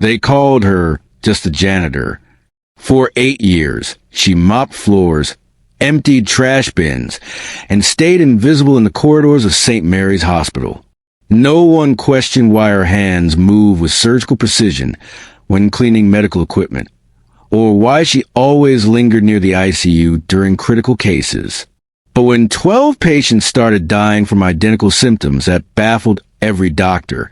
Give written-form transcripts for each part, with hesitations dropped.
They called her just the janitor. For 8 years, she mopped floors, emptied trash bins, and stayed invisible in the corridors of St. Mary's Hospital. No one questioned why her hands moved with surgical precision when cleaning medical equipment, or why she always lingered near the ICU during critical cases. But when 12 patients started dying from identical symptoms that baffled every doctor,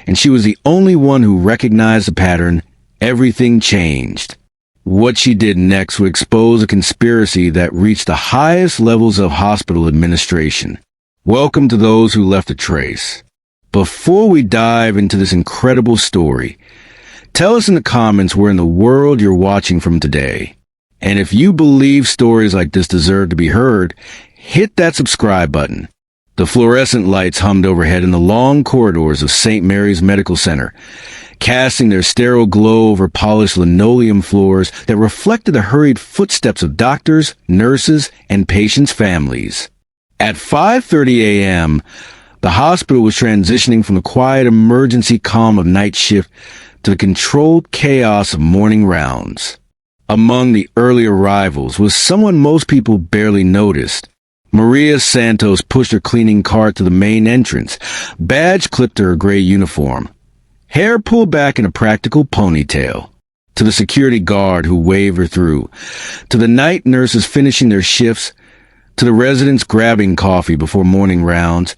and she was the only one who recognized the pattern, everything changed. What she did next would expose a conspiracy that reached the highest levels of hospital administration. Welcome to those who left a trace. Before we dive into this incredible story, tell us in the comments where in the world you're watching from today. And if you believe stories like this deserve to be heard, hit that subscribe button. The fluorescent lights hummed overhead in the long corridors of St. Mary's Medical Center, casting their sterile glow over polished linoleum floors that reflected the hurried footsteps of doctors, nurses, and patients' families. At 5:30 a.m., the hospital was transitioning from the quiet emergency calm of night shift to the controlled chaos of morning rounds. Among the early arrivals was someone most people barely noticed. Maria Santos pushed her cleaning cart to the main entrance, badge clipped to her gray uniform, hair pulled back in a practical ponytail. To the security guard who waved her through, to the night nurses finishing their shifts, to the residents grabbing coffee before morning rounds,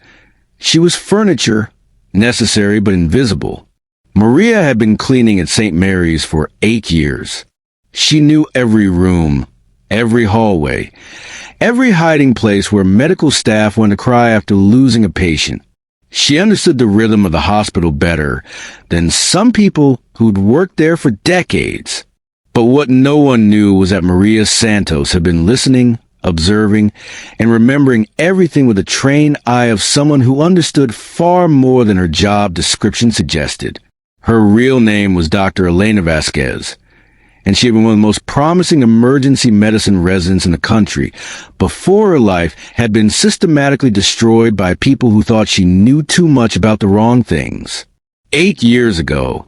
she was furniture, necessary but invisible. Maria had been cleaning at St. Mary's for 8 years. She knew every room, every hallway, every hiding place where medical staff went to cry after losing a patient. She understood the rhythm of the hospital better than some people who'd worked there for decades. But what no one knew was that Maria Santos had been listening, observing, and remembering everything with the trained eye of someone who understood far more than her job description suggested. Her real name was Dr. Elena Vasquez, and she had been one of the most promising emergency medicine residents in the country before her life had been systematically destroyed by people who thought she knew too much about the wrong things. 8 years ago,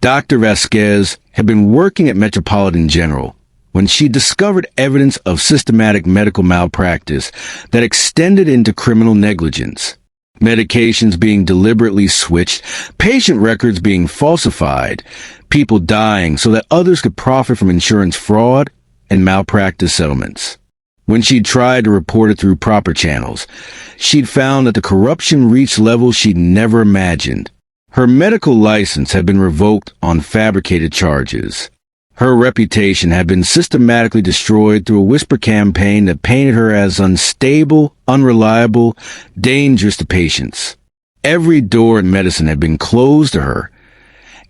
Dr. Vasquez had been working at Metropolitan General when she discovered evidence of systematic medical malpractice that extended into criminal negligence. Medications being deliberately switched, patient records being falsified, people dying so that others could profit from insurance fraud and malpractice settlements. When she'd tried to report it through proper channels, she'd found that the corruption reached levels she'd never imagined. Her medical license had been revoked on fabricated charges. Her reputation had been systematically destroyed through a whisper campaign that painted her as unstable, unreliable, dangerous to patients. Every door in medicine had been closed to her.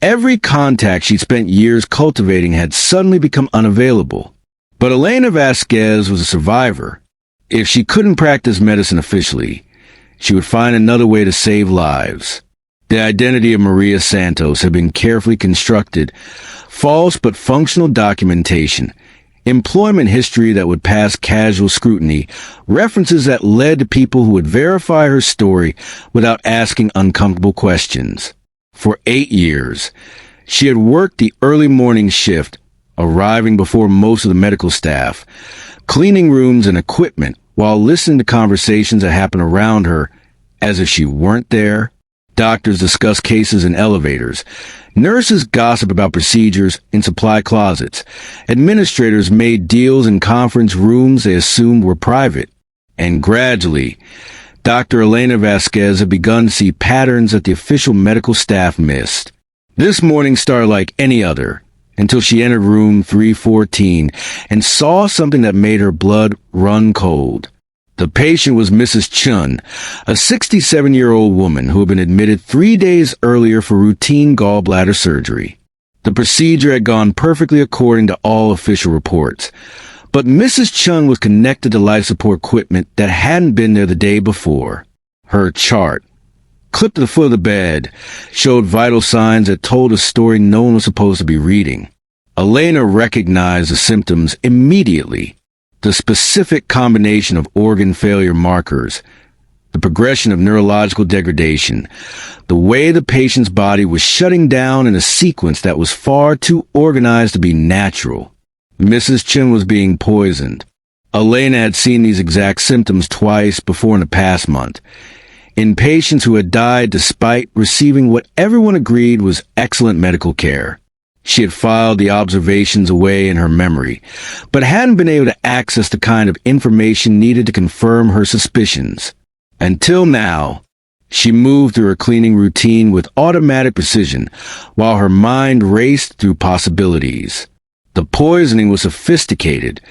Every contact she'd spent years cultivating had suddenly become unavailable. But Elena Vasquez was a survivor. If she couldn't practice medicine officially, she would find another way to save lives. The identity of Maria Santos had been carefully constructed, false but functional documentation, employment history that would pass casual scrutiny, references that led to people who would verify her story without asking uncomfortable questions. For 8 years, she had worked the early morning shift, arriving before most of the medical staff, cleaning rooms and equipment while listening to conversations that happened around her as if she weren't there. Doctors discussed cases in elevators. Nurses gossiped about procedures in supply closets. Administrators made deals in conference rooms they assumed were private. And gradually, Dr. Elena Vasquez had begun to see patterns that the official medical staff missed. This morning started like any other, until she entered room 314 and saw something that made her blood run cold. The patient was Mrs. Chun, a 67-year-old woman who had been admitted 3 days earlier for routine gallbladder surgery. The procedure had gone perfectly according to all official reports, but Mrs. Chun was connected to life support equipment that hadn't been there the day before. Her chart, clipped to the foot of the bed, showed vital signs that told a story no one was supposed to be reading. Elena recognized the symptoms immediately. The specific combination of organ failure markers, the progression of neurological degradation, the way the patient's body was shutting down in a sequence that was far too organized to be natural. Mrs. Chen was being poisoned. Elena had seen these exact symptoms twice before in the past month, in patients who had died despite receiving what everyone agreed was excellent medical care. She had filed the observations away in her memory, but hadn't been able to access the kind of information needed to confirm her suspicions. Until now, she moved through her cleaning routine with automatic precision, while her mind raced through possibilities. The poisoning was sophisticated,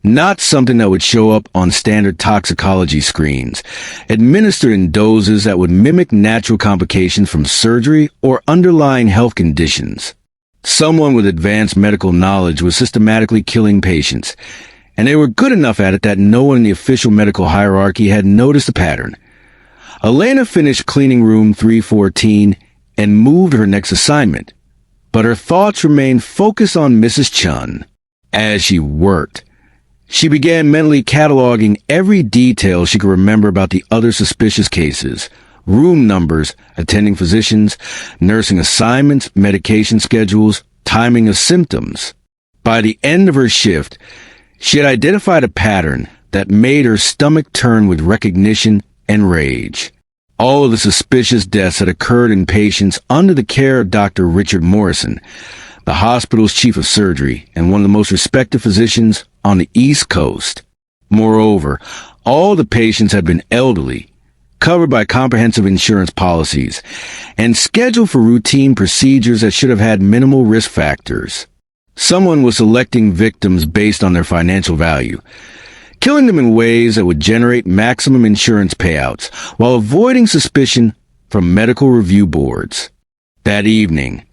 not something that would show up on standard toxicology screens, administered in doses that would mimic natural complications from surgery or underlying health conditions. Someone with advanced medical knowledge was systematically killing patients, and they were good enough at it that no one in the official medical hierarchy had noticed the pattern. Elena finished cleaning room 314 and moved to her next assignment, but her thoughts remained focused on Mrs. Chun. As she worked, she began mentally cataloging every detail she could remember about the other suspicious cases: room numbers, attending physicians, nursing assignments, medication schedules, timing of symptoms. By the end of her shift, she had identified a pattern that made her stomach turn with recognition and rage. All of the suspicious deaths had occurred in patients under the care of Dr. Richard Morrison, the hospital's chief of surgery and one of the most respected physicians on the East Coast. Moreover, all the patients had been elderly, covered by comprehensive insurance policies, and scheduled for routine procedures that should have had minimal risk factors. Someone was selecting victims based on their financial value, killing them in ways that would generate maximum insurance payouts while avoiding suspicion from medical review boards. That evening,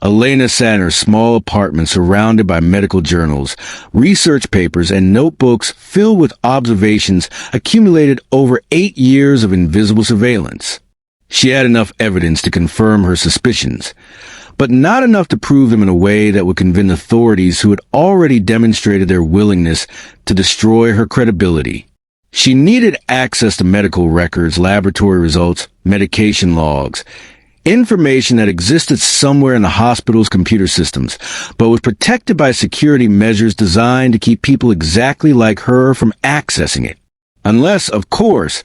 Elena sat in her small apartment surrounded by medical journals, research papers, and notebooks filled with observations accumulated over 8 years of invisible surveillance. She had enough evidence to confirm her suspicions, but not enough to prove them in a way that would convince authorities who had already demonstrated their willingness to destroy her credibility. She needed access to medical records, laboratory results, medication logs, information that existed somewhere in the hospital's computer systems, but was protected by security measures designed to keep people exactly like her from accessing it. Unless, of course,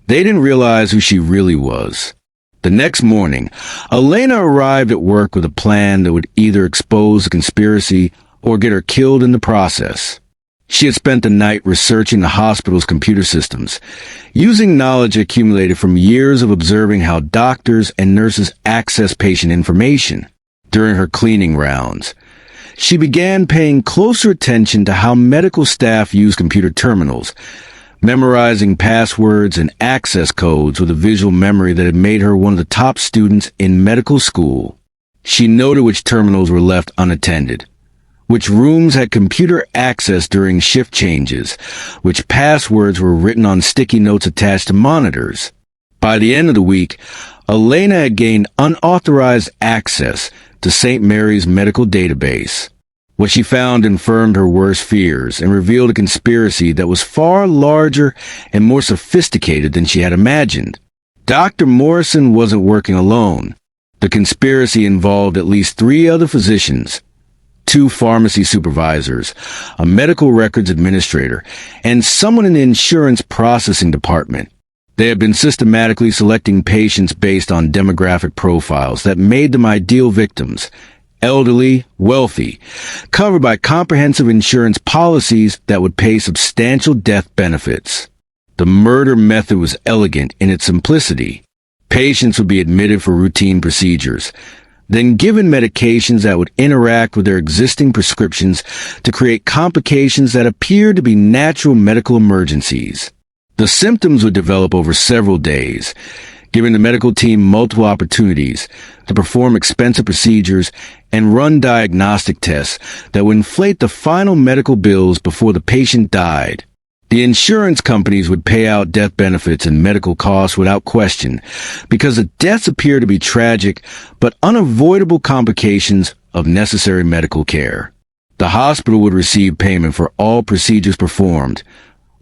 they didn't realize who she really was. The next morning, Elena arrived at work with a plan that would either expose the conspiracy or get her killed in the process. She had spent the night researching the hospital's computer systems, using knowledge accumulated from years of observing how doctors and nurses access patient information. During her cleaning rounds, she began paying closer attention to how medical staff use computer terminals, memorizing passwords and access codes with a visual memory that had made her one of the top students in medical school. She noted which terminals were left unattended, which rooms had computer access during shift changes, which passwords were written on sticky notes attached to monitors. By the end of the week, Elena had gained unauthorized access to St. Mary's medical database. What she found confirmed her worst fears and revealed a conspiracy that was far larger and more sophisticated than she had imagined. Dr. Morrison wasn't working alone. The conspiracy involved at least 3 other physicians, 2 pharmacy supervisors, a medical records administrator, and someone in the insurance processing department. They had been systematically selecting patients based on demographic profiles that made them ideal victims: elderly, wealthy, covered by comprehensive insurance policies that would pay substantial death benefits. The murder method was elegant in its simplicity. Patients would be admitted for routine procedures, then given medications that would interact with their existing prescriptions to create complications that appeared to be natural medical emergencies. The symptoms would develop over several days, giving the medical team multiple opportunities to perform expensive procedures and run diagnostic tests that would inflate the final medical bills before the patient died. The insurance companies would pay out death benefits and medical costs without question, because the deaths appear to be tragic but unavoidable complications of necessary medical care. The hospital would receive payment for all procedures performed,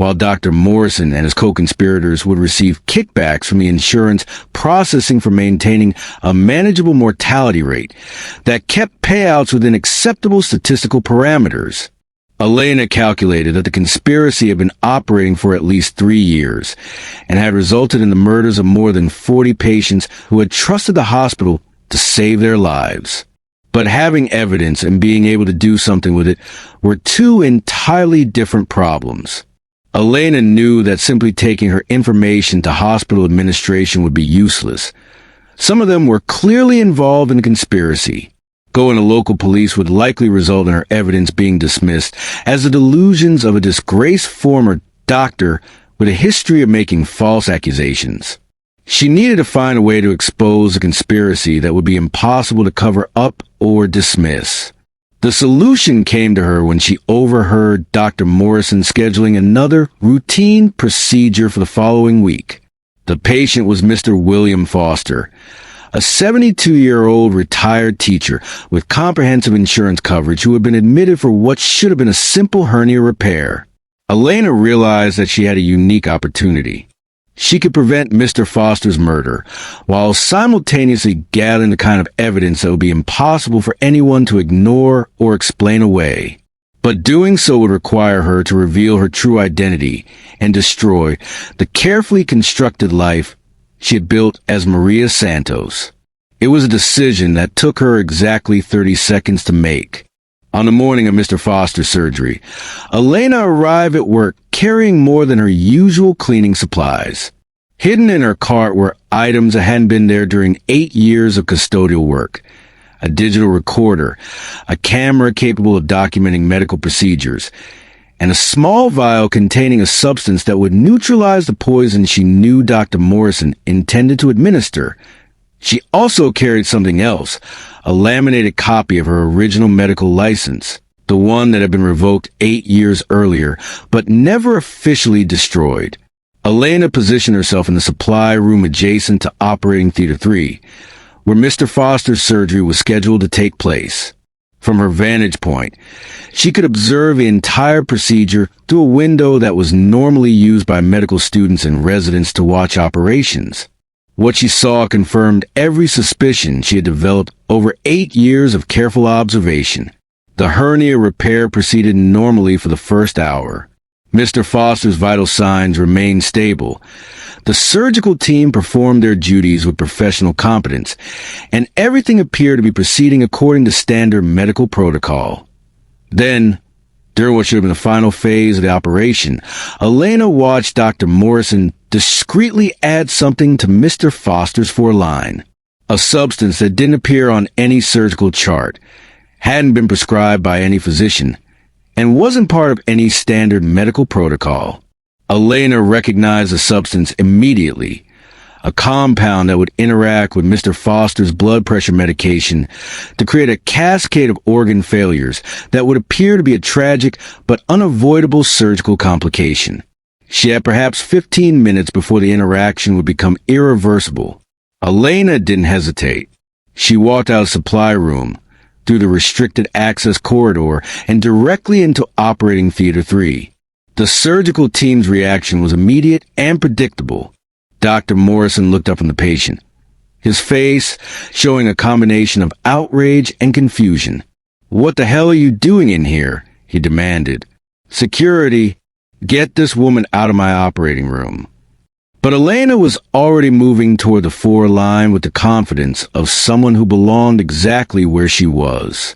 while Dr. Morrison and his co-conspirators would receive kickbacks from the insurance processing for maintaining a manageable mortality rate that kept payouts within acceptable statistical parameters. Elena calculated that the conspiracy had been operating for at least 3 years and had resulted in the murders of more than 40 patients who had trusted the hospital to save their lives. But having evidence and being able to do something with it were two entirely different problems. Elena knew that simply taking her information to hospital administration would be useless. Some of them were clearly involved in the conspiracy. Going to local police would likely result in her evidence being dismissed as the delusions of a disgraced former doctor with a history of making false accusations. She needed to find a way to expose a conspiracy that would be impossible to cover up or dismiss. The solution came to her when she overheard Dr. Morrison scheduling another routine procedure for the following week. The patient was Mr. William Foster, a 72-year-old retired teacher with comprehensive insurance coverage who had been admitted for what should have been a simple hernia repair. Elena realized that she had a unique opportunity. She could prevent Mr. Foster's murder, while simultaneously gathering the kind of evidence that would be impossible for anyone to ignore or explain away. But doing so would require her to reveal her true identity and destroy the carefully constructed life she had built as Maria Santos. It was a decision that took her exactly 30 seconds to make. On the morning of Mr. Foster's surgery, Elena arrived at work carrying more than her usual cleaning supplies. Hidden in her cart were items that hadn't been there during 8 years of custodial work. A digital recorder, a camera capable of documenting medical procedures, and a small vial containing a substance that would neutralize the poison she knew Dr. Morrison intended to administer. She also carried something else, a laminated copy of her original medical license, the one that had been revoked 8 years earlier, but never officially destroyed. Elena positioned herself in the supply room adjacent to Operating Theater 3, where Mr. Foster's surgery was scheduled to take place. From her vantage point, she could observe the entire procedure through a window that was normally used by medical students and residents to watch operations. What she saw confirmed every suspicion she had developed over 8 years of careful observation. The hernia repair proceeded normally for the first hour. Mr. Foster's vital signs remained stable. The surgical team performed their duties with professional competence, and everything appeared to be proceeding according to standard medical protocol. Then, during what should have been the final phase of the operation, Elena watched Dr. Morrison discreetly add something to Mr. Foster's foreline, a substance that didn't appear on any surgical chart, hadn't been prescribed by any physician, and wasn't part of any standard medical protocol. Elena recognized the substance immediately, a compound that would interact with Mr. Foster's blood pressure medication to create a cascade of organ failures that would appear to be a tragic but unavoidable surgical complication. She had perhaps 15 minutes before the interaction would become irreversible. Elena didn't hesitate. She walked out of the supply room, through the restricted access corridor, and directly into Operating Theater 3. The surgical team's reaction was immediate and predictable. Dr. Morrison looked up from the patient, his face showing a combination of outrage and confusion. "What the hell are you doing in here?" he demanded. "Security, get this woman out of my operating room." But Elena was already moving toward the floor line with the confidence of someone who belonged exactly where she was.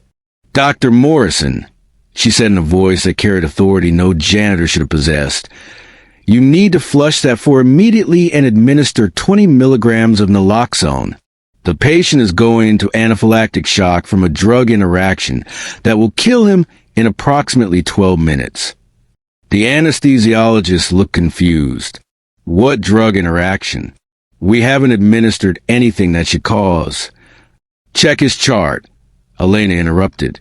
"Dr. Morrison," she said in a voice that carried authority no janitor should have possessed, "you need to flush that floor immediately and administer 20 milligrams of naloxone. The patient is going into anaphylactic shock from a drug interaction that will kill him in approximately 12 minutes. The anesthesiologist looked confused. "What drug interaction? We haven't administered anything that should cause." "Check his chart," Elena interrupted,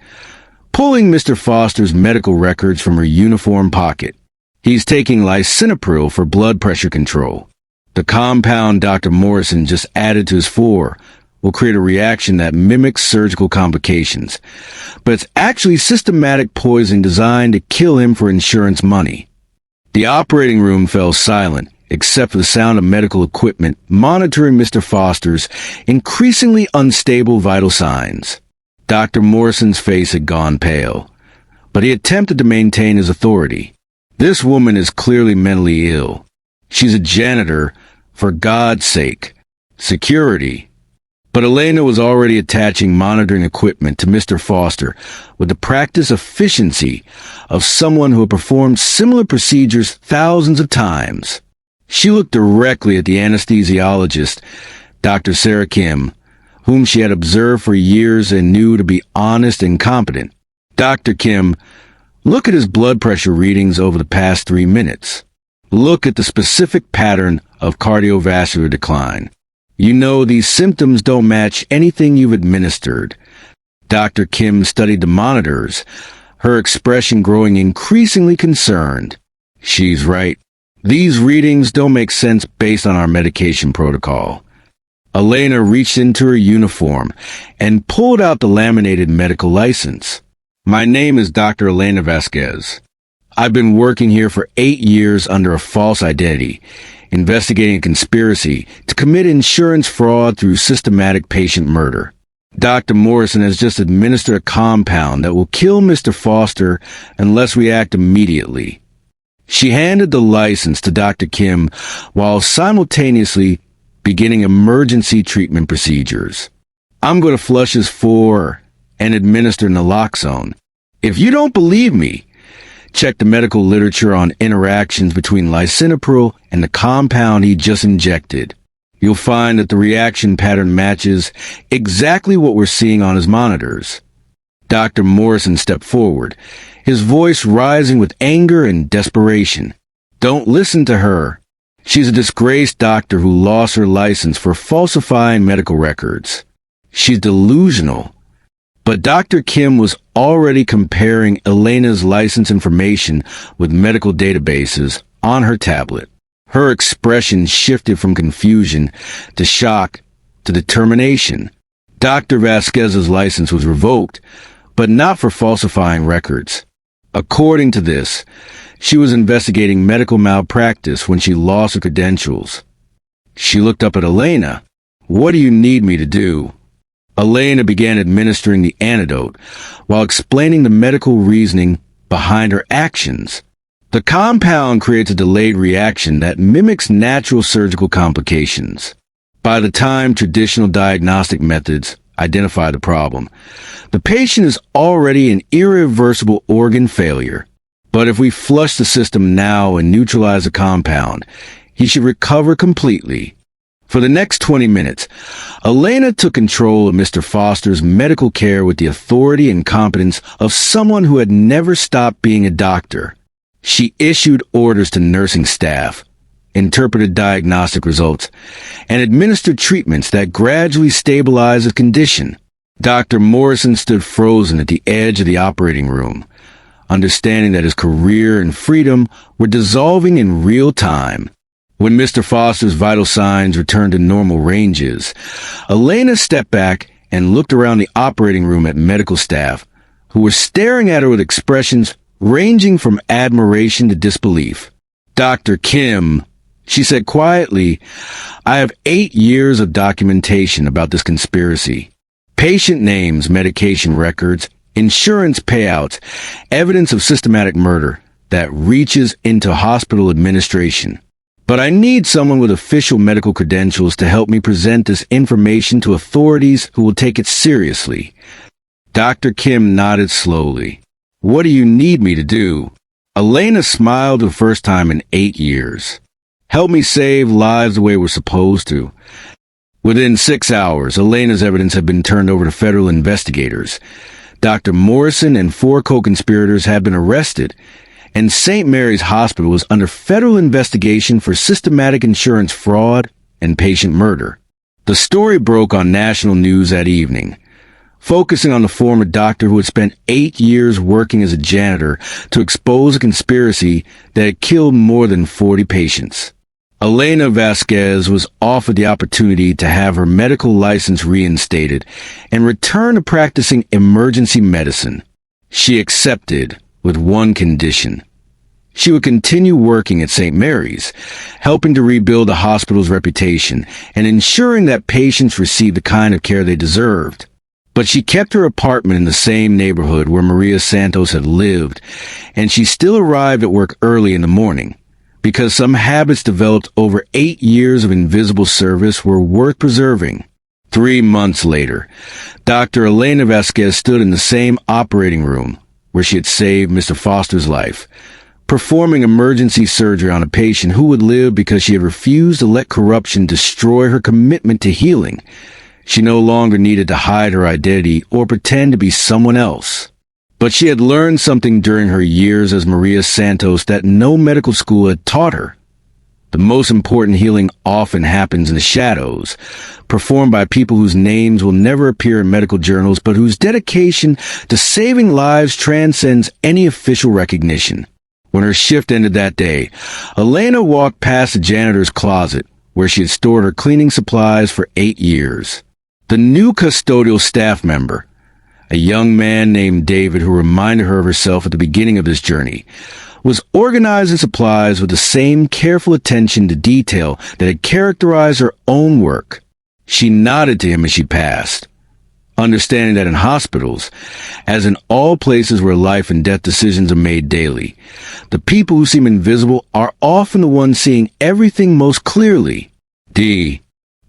pulling Mr. Foster's medical records from her uniform pocket. "He's taking lisinopril for blood pressure control. The compound Dr. Morrison just added to his floor will create a reaction that mimics surgical complications, but it's actually systematic poison designed to kill him for insurance money." The operating room fell silent, except for the sound of medical equipment monitoring Mr. Foster's increasingly unstable vital signs. Dr. Morrison's face had gone pale, but he attempted to maintain his authority. This woman is clearly mentally ill. She's a janitor, for God's sake. Security. But Elena was already attaching monitoring equipment to Mr. Foster with the practiced efficiency of someone who had performed similar procedures thousands of times. She looked directly at the anesthesiologist, Dr. Sarah Kim, whom she had observed for years and knew to be honest and competent. Dr. Kim, look at his blood pressure readings over the past 3 minutes. Look at the specific pattern of cardiovascular decline. You know these symptoms don't match anything you've administered. Dr. Kim studied the monitors, her expression growing increasingly concerned. She's right. These readings don't make sense based on our medication protocol. Elena reached into her uniform and pulled out the laminated medical license. My name is Dr. Elena Vasquez. I've been working here for 8 years under a false identity, investigating a conspiracy to commit insurance fraud through systematic patient murder. Dr. Morrison has just administered a compound that will kill Mr. Foster unless we act immediately. She handed the license to Dr. Kim while simultaneously beginning emergency treatment procedures. I'm going to flush his four and administer naloxone. If you don't believe me, check the medical literature on interactions between lisinopril and the compound he just injected. You'll find that the reaction pattern matches exactly what we're seeing on his monitors. Dr. Morrison stepped forward, his voice rising with anger and desperation. Don't listen to her. She's a disgraced doctor who lost her license for falsifying medical records. She's delusional. But Dr. Kim was already comparing Elena's license information with medical databases on her tablet. Her expression shifted from confusion to shock to determination. Dr. Vasquez's license was revoked, but not for falsifying records. According to this, she was investigating medical malpractice when she lost her credentials. She looked up at Elena. What do you need me to do? Elena began administering the antidote while explaining the medical reasoning behind her actions. The compound creates a delayed reaction that mimics natural surgical complications. By the time traditional diagnostic methods identify the problem, the patient is already in irreversible organ failure. But if we flush the system now and neutralize the compound, he should recover completely. For the next 20 minutes, Elena took control of Mr. Foster's medical care with the authority and competence of someone who had never stopped being a doctor. She issued orders to nursing staff, interpreted diagnostic results, and administered treatments that gradually stabilized his condition. Dr. Morrison stood frozen at the edge of the operating room, understanding that his career and freedom were dissolving in real time. When Mr. Foster's vital signs returned to normal ranges, Elena stepped back and looked around the operating room at medical staff, who were staring at her with expressions ranging from admiration to disbelief. Dr. Kim, she said quietly, I have 8 years of documentation about this conspiracy. Patient names, medication records, insurance payouts, evidence of systematic murder that reaches into hospital administration. But I need someone with official medical credentials to help me present this information to authorities who will take it seriously. Dr. Kim nodded slowly. What do you need me to do? Elena smiled the first time in 8 years. Help me save lives the way we're supposed to. Within 6 hours, Elena's evidence had been turned over to federal investigators. Dr. Morrison and 4 co-conspirators had been arrested, and St. Mary's Hospital was under federal investigation for systematic insurance fraud and patient murder. The story broke on national news that evening, focusing on the former doctor who had spent 8 years working as a janitor to expose a conspiracy that had killed more than 40 patients. Elena Vasquez was offered the opportunity to have her medical license reinstated and return to practicing emergency medicine. She accepted with one condition. She would continue working at St. Mary's, helping to rebuild the hospital's reputation and ensuring that patients received the kind of care they deserved. But she kept her apartment in the same neighborhood where Maria Santos had lived, and she still arrived at work early in the morning, because some habits developed over 8 years of invisible service were worth preserving. 3 months later, Dr. Elena Vasquez stood in the same operating room where she had saved Mr. Foster's life, performing emergency surgery on a patient who would live because she had refused to let corruption destroy her commitment to healing. She no longer needed to hide her identity or pretend to be someone else. But she had learned something during her years as Maria Santos that no medical school had taught her. The most important healing often happens in the shadows, performed by people whose names will never appear in medical journals, but whose dedication to saving lives transcends any official recognition. When her shift ended that day, Elena walked past the janitor's closet, where she had stored her cleaning supplies for 8 years. The new custodial staff member, a young man named David who reminded her of herself at the beginning of this journey, was organizing supplies with the same careful attention to detail that had characterized her own work. She nodded to him as she passed, understanding that in hospitals, as in all places where life and death decisions are made daily, the people who seem invisible are often the ones seeing everything most clearly.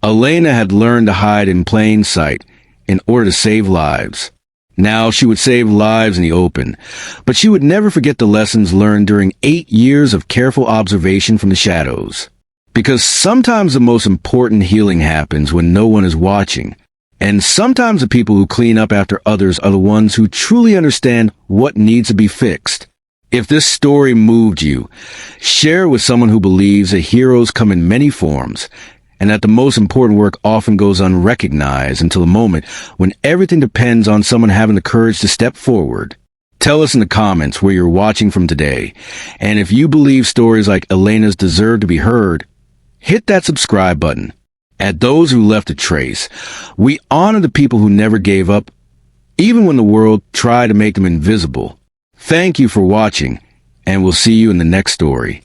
Elena had learned to hide in plain sight in order to save lives. Now she would save lives in the open, but she would never forget the lessons learned during 8 years of careful observation from the shadows. Because sometimes the most important healing happens when no one is watching, and sometimes the people who clean up after others are the ones who truly understand what needs to be fixed. If this story moved you, share it with someone who believes that heroes come in many forms, and that the most important work often goes unrecognized until the moment when everything depends on someone having the courage to step forward. Tell us in the comments where you're watching from today, and if you believe stories like Elena's deserve to be heard, hit that subscribe button. At those who left a trace, we honor the people who never gave up, even when the world tried to make them invisible. Thank you for watching, and we'll see you in the next story.